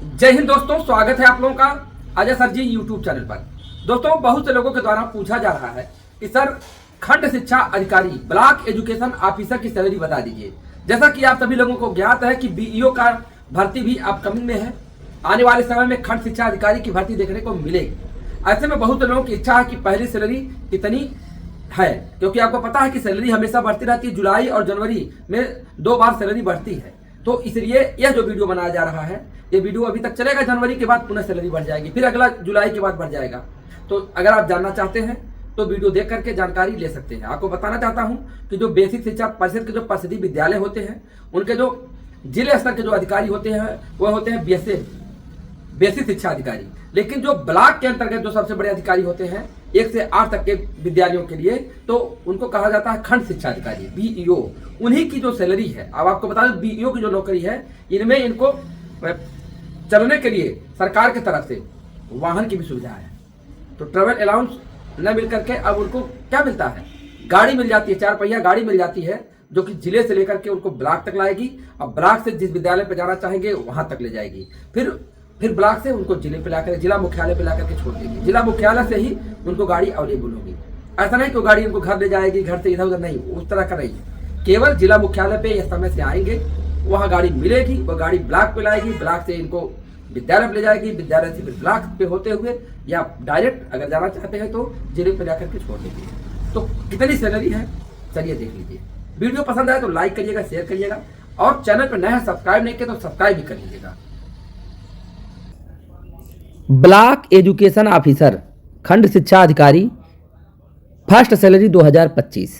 जय हिंद दोस्तों, स्वागत है आप लोगों का अजय सर जी यूट्यूब चैनल पर। दोस्तों, बहुत से लोगों के द्वारा पूछा जा रहा है कि सर खंड शिक्षा अधिकारी ब्लॉक एजुकेशन ऑफिसर की सैलरी बता दीजिए। जैसा कि आप सभी लोगों को ज्ञात है कि बीईओ का भर्ती भी अपकमिंग में है। आने वाले समय में खंड शिक्षा अधिकारी की भर्ती देखने को मिलेगी। ऐसे में बहुत से लोगों की इच्छा है कि पहली सैलरी कितनी है, क्योंकि आपको पता है कि सैलरी हमेशा बढ़ती रहती है। जुलाई और जनवरी में 2 बार सैलरी बढ़ती है, तो इसलिए यह जो वीडियो बनाया जा रहा है, ये वीडियो अभी तक चलेगा। जनवरी के बाद पुनः सैलरी बढ़ जाएगी, फिर अगला जुलाई के बाद बढ़ जाएगा। तो अगर आप जानना चाहते हैं तो वीडियो देख करके जानकारी ले सकते हैं। आपको बताना चाहता हूं कि जो बेसिक शिक्षा परिषद के जो परिषदीय विद्यालय होते हैं, उनके जो जिले स्तर के जो अधिकारी होते हैं वह होते हैं बीएसए, बेसिक शिक्षा अधिकारी। लेकिन जो ब्लॉक के अंतर्गत जो सबसे बड़े अधिकारी होते हैं 1 से 8 तक के विद्यालयों के लिए, तो उनको कहा जाता है खंड शिक्षा अधिकारी, बीईओ। उन्हीं की जो सैलरी है, अब आपको बता दें बीईओ की जो नौकरी है, इनमें इनको चलने के लिए सरकार की तरफ से वाहन की भी सुविधा है। तो ट्रेवल अलाउंस न मिल करके अब उनको क्या मिलता है, गाड़ी मिल जाती है, 4 पहिया गाड़ी मिल जाती है, जो कि जिले से लेकर के उनको ब्लॉक तक लाएगी और ब्लॉक से जिस विद्यालय पे जाना चाहेंगे वहां तक ले जाएगी। फिर ब्लॉक से उनको जिले पे लाकर, जिला मुख्यालय पे लाकर के छोड़ देगी। जिला मुख्यालय से ही उनको गाड़ी अवेलेबल होगी। ऐसा नहीं कि गाड़ी उनको घर ले जाएगी, घर से इधर उधर नहीं, उस तरह का नहीं। केवल जिला मुख्यालय पे इस समय से आएंगे, वहाँ गाड़ी मिलेगी, वो गाड़ी ब्लॉक पे लाएगी, ब्लॉक से इनको विद्यालय पे ले जाएगी, विद्यालय से फिर ब्लॉक पे होते हुए या डायरेक्ट अगर जाना चाहते हैं तो जिले पे जाकर के छोड़ देगी। तो कितनी सैलरी है चलिए देख लीजिए। वीडियो पसंद आए तो लाइक करिएगा, शेयर करिएगा, और चैनल पर नया सब्सक्राइब नहीं किया तो सब्सक्राइब भी कर लीजिएगा। ब्लॉक एजुकेशन ऑफिसर खंड शिक्षा अधिकारी फर्स्ट सैलरी 2025।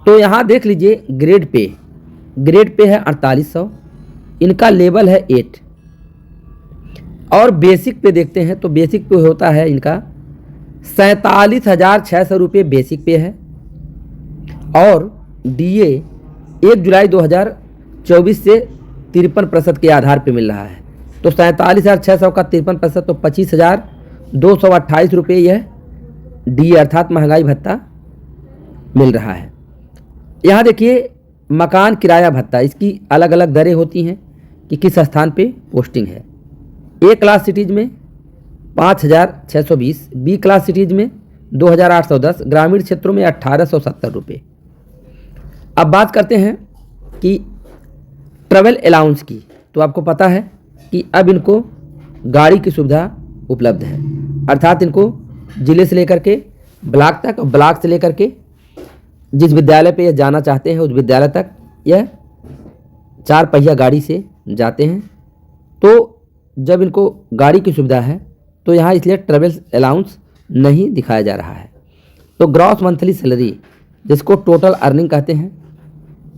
तो यहाँ देख लीजिए ग्रेड पे है 4800, इनका लेवल है 8। और बेसिक पे देखते हैं तो बेसिक पे होता है इनका 47,600 रुपये बेसिक पे है। और डीए 1 जुलाई 2024 से 53% के आधार पे मिल रहा है। तो 47,600 का 53% तो 25,228 रुपये यह डीए अर्थात महंगाई भत्ता मिल रहा है। यहाँ देखिए मकान किराया भत्ता, इसकी अलग अलग दरें होती हैं कि किस स्थान पे पोस्टिंग है। ए क्लास सिटीज में 5,620, बी क्लास सिटीज में 2,810, ग्रामीण क्षेत्रों में 1,870 रुपये। अब बात करते हैं कि ट्रेवल अलाउंस की। तो आपको पता है कि अब इनको गाड़ी की सुविधा उपलब्ध है, अर्थात इनको जिले से लेकर के ब्लॉक तक, ब्लॉक से लेकर के जिस विद्यालय पे यह जाना चाहते हैं उस विद्यालय तक यह 4 पहिया गाड़ी से जाते हैं। तो जब इनको गाड़ी की सुविधा है तो यहाँ इसलिए ट्रेवल अलाउंस नहीं दिखाया जा रहा है। तो ग्रॉस मंथली सैलरी, जिसको टोटल अर्निंग कहते हैं,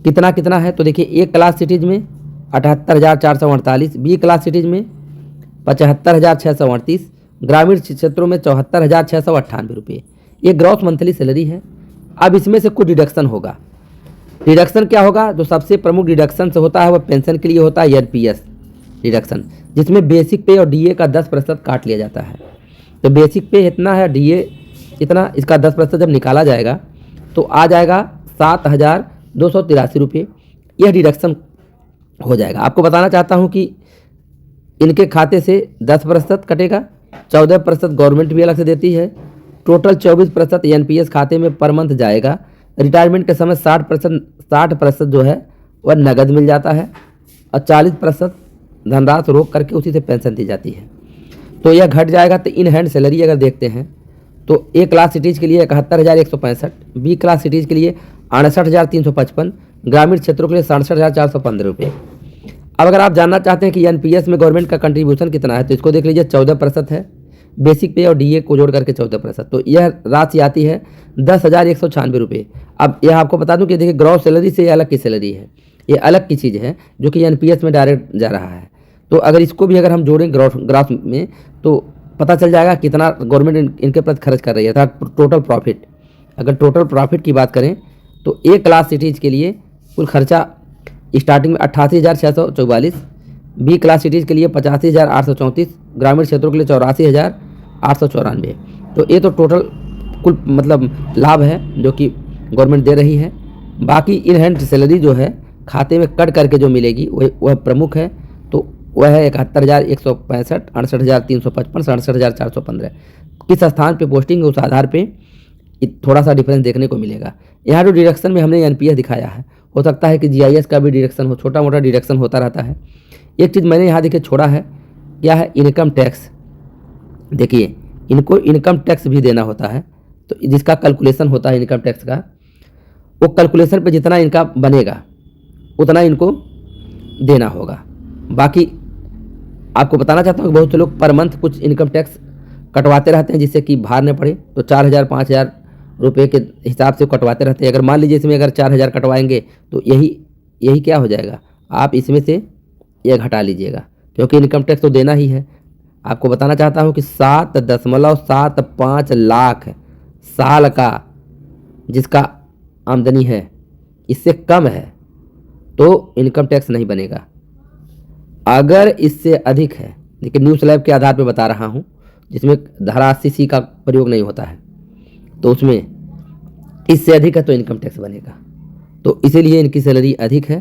कितना है तो देखिए ए क्लास सिटीज में 78,448, बी क्लास सिटीज में 75,638, ग्रामीण क्षेत्रों में 74,698 रुपये। ये ग्रॉस मंथली सैलरी है। अब इसमें से कुछ डिडक्शन होगा। डिडक्शन क्या होगा? जो सबसे प्रमुख डिडक्शन से होता है वह पेंशन के लिए होता है एनपीएस डिडक्शन, जिसमें बेसिक पे और डीए का 10% काट लिया जाता है। तो बेसिक पे इतना है, डीए इतना, इसका 10% जब निकाला जाएगा तो आ जाएगा 7,283 रुपये। यह डिडक्शन हो जाएगा। आपको बताना चाहता हूँ कि इनके खाते से 10% कटेगा, 14% गवर्नमेंट भी अलग से देती है, टोटल 24% एनपीएस खाते में पर मंथ जाएगा। रिटायरमेंट के समय 60% जो है वह नगद मिल जाता है और 40% धनराशि रोक करके उसी से पेंशन दी जाती है। तो यह घट जाएगा। तो इन हैंड सैलरी अगर देखते हैं तो ए क्लास सिटीज़ के लिए 71,165, बी क्लास सिटीज़ के लिए 68,355, ग्रामीण क्षेत्रों के लिए 67,415 रुपये। अब अगर आप जानना चाहते हैं कि एनपीएस में गवर्नमेंट का कंट्रीब्यूशन कितना है तो इसको देख लीजिए, 14% है बेसिक पे और डीए को जोड़ करके 14%। तो यह राशि आती है 10,196 रुपये। अब यह आपको बता दूं कि देखिए ग्रॉस सैलरी से ये अलग की सैलरी है, ये अलग की चीज़ है जो कि एनपीएस में डायरेक्ट जा रहा है। तो अगर इसको भी अगर हम जोड़ें ग्राफ में तो पता चल जाएगा कितना गवर्नमेंट इनके प्रति खर्च कर रही है, अर्थात टोटल प्रॉफिट। अगर टोटल प्रॉफिट की बात करें तो ए क्लास सिटीज़ के लिए कुल खर्चा स्टार्टिंग में 88,644, बी क्लास सिटीज़ के लिए 85,834, ग्रामीण क्षेत्रों के लिए 84,894। तो ये तो टोटल कुल मतलब लाभ है जो कि गवर्नमेंट दे रही है। बाकी इन हैंड सैलरी जो है खाते में कट करके जो मिलेगी वह प्रमुख है। तो वह है 71,165, 68,355, 67,415। किस स्थान पे पोस्टिंग है उस आधार पे थोड़ा सा डिफरेंस देखने को मिलेगा। यहाँ जो डिडक्शन में हमने एनपीएस दिखाया है, हो सकता है कि जीआईएस का भी डिडक्शन हो, छोटा मोटा डिडक्शन होता रहता है। एक चीज़ मैंने यहाँ देखिए छोड़ा है, क्या है, इनकम टैक्स। देखिए इनको इनकम टैक्स भी देना होता है, तो जिसका कैलकुलेशन होता है इनकम टैक्स का, वो कैलकुलेशन पे जितना इनका बनेगा उतना इनको देना होगा। बाकी आपको बताना चाहता हूँ कि बहुत से लोग पर मंथ कुछ इनकम टैक्स कटवाते रहते हैं जिससे कि भार न पड़े, तो 4,000 5,000 रुपये के हिसाब से कटवाते रहते हैं। अगर मान लीजिए इसमें अगर 4,000 कटवाएंगे तो यही क्या हो जाएगा, आप इसमें से ये घटा लीजिएगा, क्योंकि इनकम टैक्स तो देना ही है। आपको बताना चाहता हूँ कि 7.75 लाख साल का जिसका आमदनी है, इससे कम है तो इनकम टैक्स नहीं बनेगा। अगर इससे अधिक है, देखिए न्यू स्लैब के आधार पर बता रहा हूँ, जिसमें धारा 80C का प्रयोग नहीं होता है, तो उसमें इससे अधिक है तो इनकम टैक्स बनेगा। तो इसीलिए इनकी सैलरी अधिक है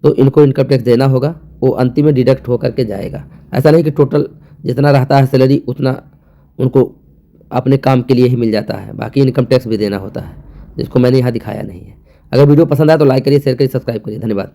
तो इनको इनकम टैक्स देना होगा, वो अंतिम में डिडक्ट होकर के जाएगा। ऐसा नहीं कि टोटल जितना रहता है सैलरी उतना उनको अपने काम के लिए ही मिल जाता है, बाकी इनकम टैक्स भी देना होता है, जिसको मैंने यहाँ दिखाया नहीं है। अगर वीडियो पसंद आया तो लाइक करिए, शेयर करिए, सब्सक्राइब करिए। धन्यवाद।